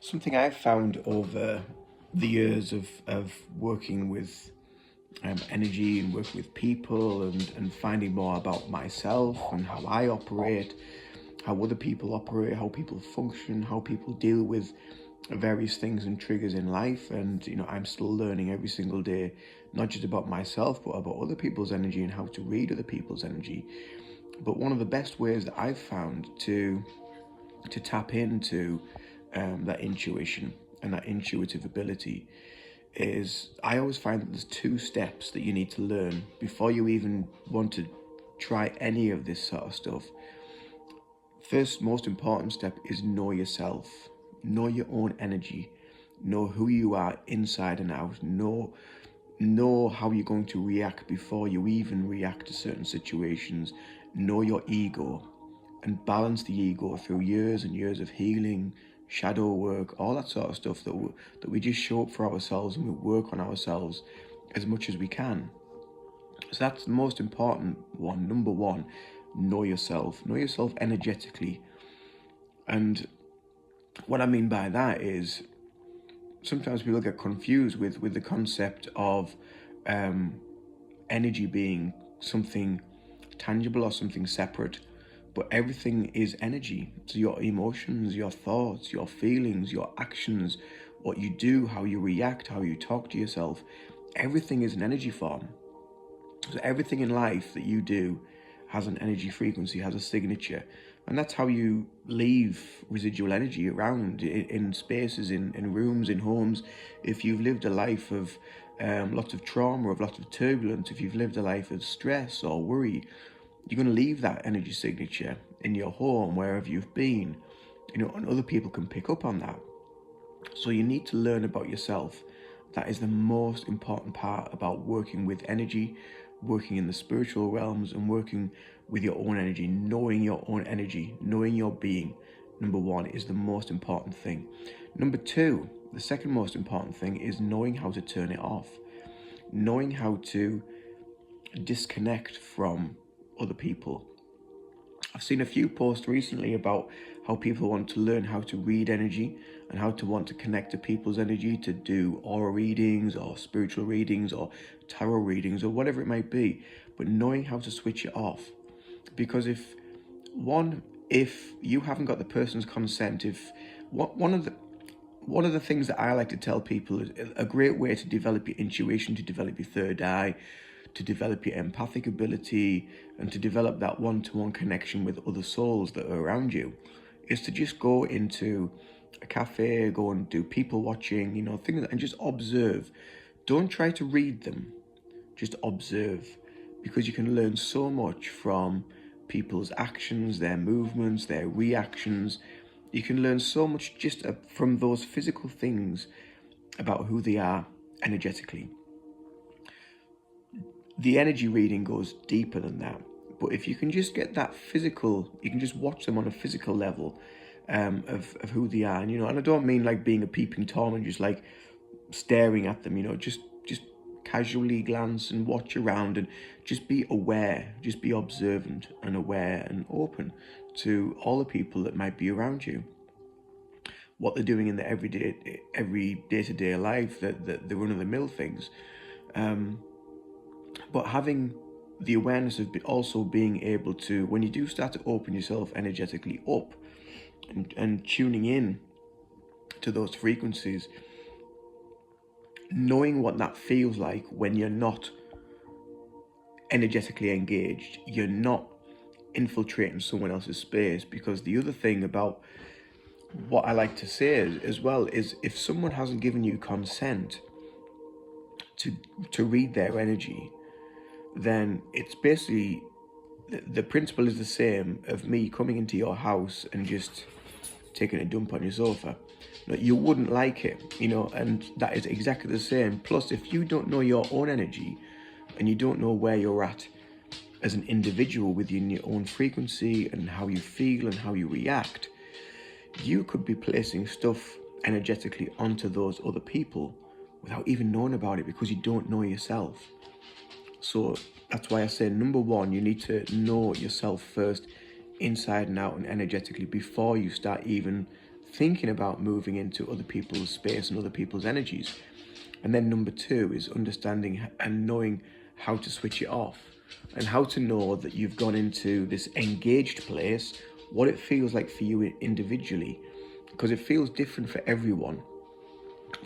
Something I've found over the years of working with energy and working with people and finding more about myself and how I operate, how other people operate, how people function, how people deal with various things and triggers in life. And I'm still learning every single day, not just about myself, but about other people's energy and how to read other people's energy. But one of the best ways that I've found to tap into that intuition and that intuitive ability is, I always find that there's two steps that you need to learn before you even want to try any of this sort of stuff. First, most important step is know yourself, know your own energy, know who you are inside and out, know how you're going to react before you even react to certain situations, know your ego, and balance the ego through years and years of healing, shadow work, all that sort of stuff that we just show up for ourselves and we work on ourselves as much as we can. So that's the most important one. Number one, know yourself energetically. And what I mean by that is, sometimes people get confused with the concept of energy being something tangible or something separate. But everything is energy. So your emotions, your thoughts, your feelings, your actions, what you do, how you react, how you talk to yourself, everything is an energy form. So everything in life that you do has an energy frequency, has a signature. And that's how you leave residual energy around in spaces, in rooms, in homes. If you've lived a life of lots of trauma, of lots of turbulence, if you've lived a life of stress or worry, you're going to leave that energy signature in your home, wherever you've been, and other people can pick up on that. So you need to learn about yourself. That is the most important part about working with energy, working in the spiritual realms, and working with your own energy. Knowing your own energy, knowing your being, number one, is the most important thing. Number two, the second most important thing, is knowing how to turn it off. Knowing how to disconnect from other people. I've seen a few posts recently about how people want to learn how to read energy and how to want to connect to people's energy, to do aura readings or spiritual readings or tarot readings or whatever it might be, but knowing how to switch it off. Because if you haven't got the person's consent, one of the things that I like to tell people is a great way to develop your intuition, to develop your third eye, to develop your empathic ability, and to develop that one-to-one connection with other souls that are around you, is to just go into a cafe, go and do people watching, things, and just observe. Don't try to read them, just observe, because you can learn so much from people's actions, their movements, their reactions. You can learn so much just from those physical things about who they are energetically. The energy reading goes deeper than that. But if you can just get that physical, you can just watch them on a physical level of who they are. And I don't mean like being a peeping Tom and just like staring at them, just casually glance and watch around and just be aware, just be observant and aware and open to all the people that might be around you. What they're doing in their every day-to-day life, the run-of-the-mill things. But having the awareness of also being able to, when you do start to open yourself energetically up and tuning in to those frequencies, knowing what that feels like when you're not energetically engaged, you're not infiltrating someone else's space. Because the other thing about what I like to say as well is, if someone hasn't given you consent to read their energy, then it's basically, the principle is the same of me coming into your house and just taking a dump on your sofa. You wouldn't like it, and that is exactly the same. Plus, if you don't know your own energy and you don't know where you're at as an individual within your own frequency and how you feel and how you react, you could be placing stuff energetically onto those other people without even knowing about it, because you don't know yourself. So that's why I say, number one, you need to know yourself first, inside and out and energetically, before you start even thinking about moving into other people's space and other people's energies. And then number 2 is understanding and knowing how to switch it off, and how to know that you've gone into this engaged place, what it feels like for you individually, because it feels different for everyone.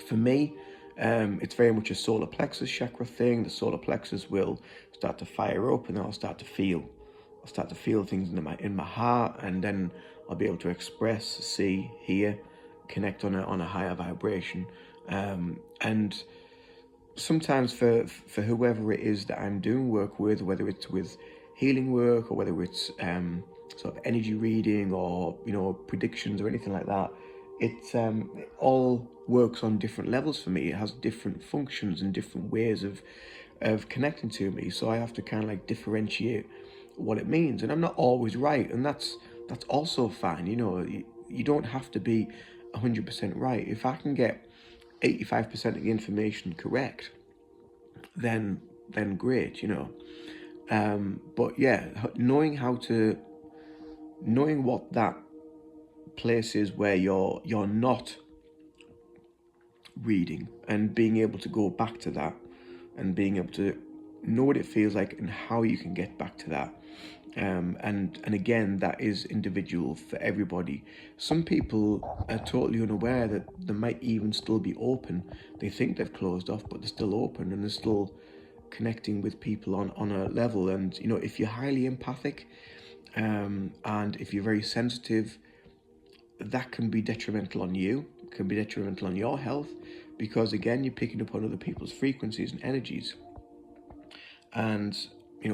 For me, it's very much a solar plexus chakra thing. The solar plexus will start to fire up, and then I'll start to feel things in my heart, and then I'll be able to express, see, hear, connect on a higher vibration. And sometimes for whoever it is that I'm doing work with, whether it's with healing work or whether it's sort of energy reading or predictions or anything like that, it all works on different levels for me. It has different functions and different ways of connecting to me, so I have to kind of like differentiate what it means, and I'm not always right, and that's also fine. You don't have to be 100% right. If I can get 85% of the information correct, then great, but yeah, knowing what that place is where you're not reading, and being able to go back to that, and being able to know what it feels like and how you can get back to that. And again, that is individual for everybody. Some people are totally unaware that they might even still be open. They think they've closed off, but they're still open, and they're still connecting with people on a level. And if you're highly empathic, and if you're very sensitive, that can be detrimental on you. It can be detrimental on your health, because again, you're picking up on other people's frequencies and energies. And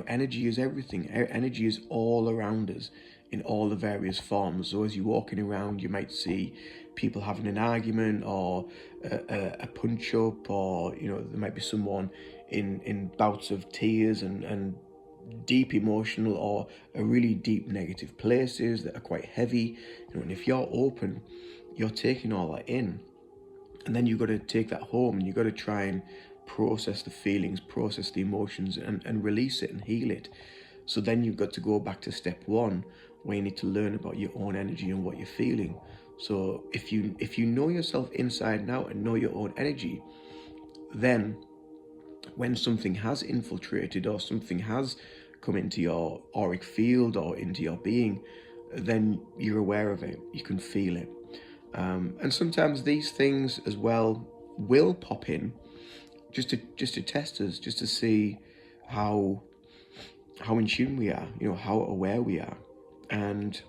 energy is everything. Energy is all around us in all the various forms. So as you're walking around, you might see people having an argument, or a punch up, or there might be someone in bouts of tears and deep emotional or a really deep negative places that are quite heavy. And if you're open, you're taking all that in, and then you've got to take that home, and you've got to try and process the feelings, process the emotions, and release it and heal it. So then you've got to go back to step 1, where you need to learn about your own energy and what you're feeling. So if you know yourself inside and out and know your own energy, then when something has infiltrated or something has come into your auric field or into your being, then you're aware of it, you can feel it. And sometimes these things as well will pop in just to test us, just to see how in tune we are, how aware we are. And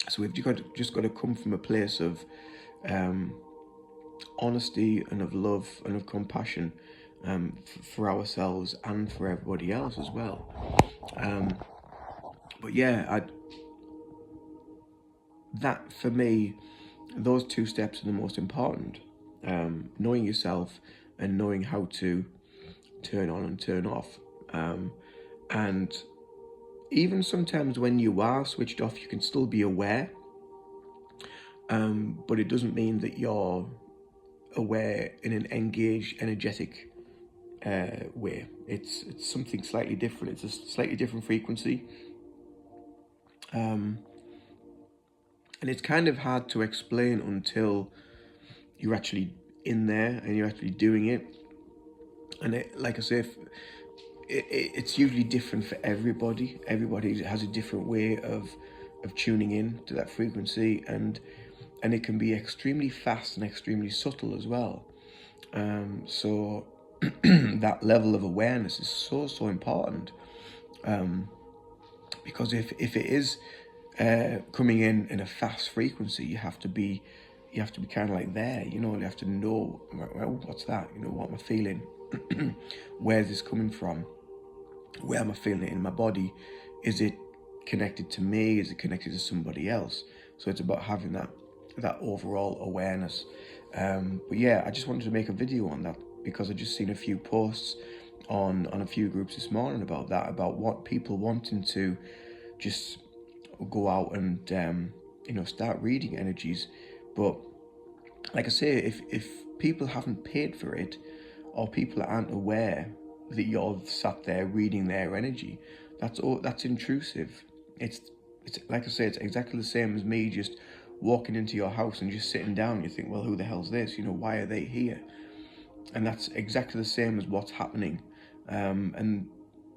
so we've just got to come from a place of honesty and of love and of compassion, for ourselves and for everybody else as well. But yeah, that for me, those 2 steps are the most important. Knowing yourself and knowing how to turn on and turn off. And even sometimes when you are switched off, you can still be aware. But it doesn't mean that you're aware in an engaged, energetic way. It's something slightly different. It's a slightly different frequency. And it's kind of hard to explain until you're actually in there and you're actually doing it. And like I say, it's usually different for everybody. Everybody has a different way of tuning in to that frequency, and it can be extremely fast and extremely subtle as well. So that level of awareness is so important, because if it is coming in a fast frequency, you have to be kind of like there, you have to know, well, what's that, what am I feeling? Where's this coming from? Where am I feeling it in my body? Is it connected to me? Is it connected to somebody else? So it's about having that overall awareness. But yeah, I just wanted to make a video on that, because I just seen a few posts on a few groups this morning about that, about what people wanting to just go out and start reading energies. But like I say, if people haven't paid for it, or people aren't aware that you're sat there reading their energy, that's intrusive. It's like I say, it's exactly the same as me just walking into your house and just sitting down, you think, well, who the hell's this? You know, why are they here? And that's exactly the same as what's happening. And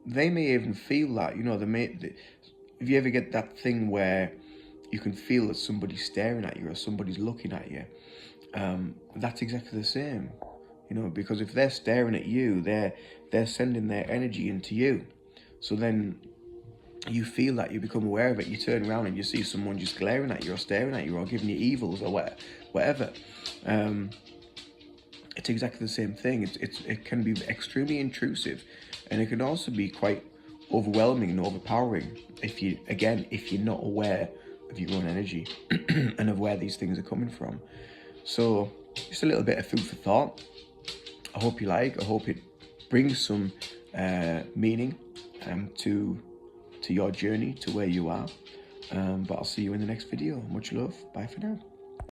they may even feel that, you know, if you ever get that thing where you can feel that somebody's staring at you or somebody's looking at you, that's exactly the same, you know, because if they're staring at you, they're sending their energy into you. So then you feel that, you become aware of it, you turn around and you see someone just glaring at you or staring at you or giving you evils or whatever. It's exactly the same thing. It can be extremely intrusive, and it can also be quite overwhelming and overpowering if you're not aware of your own energy and of where these things are coming from. So just a little bit of food for thought. I hope it brings some meaning to your journey to where you are. But I'll see you in the next video. Much love. Bye for now.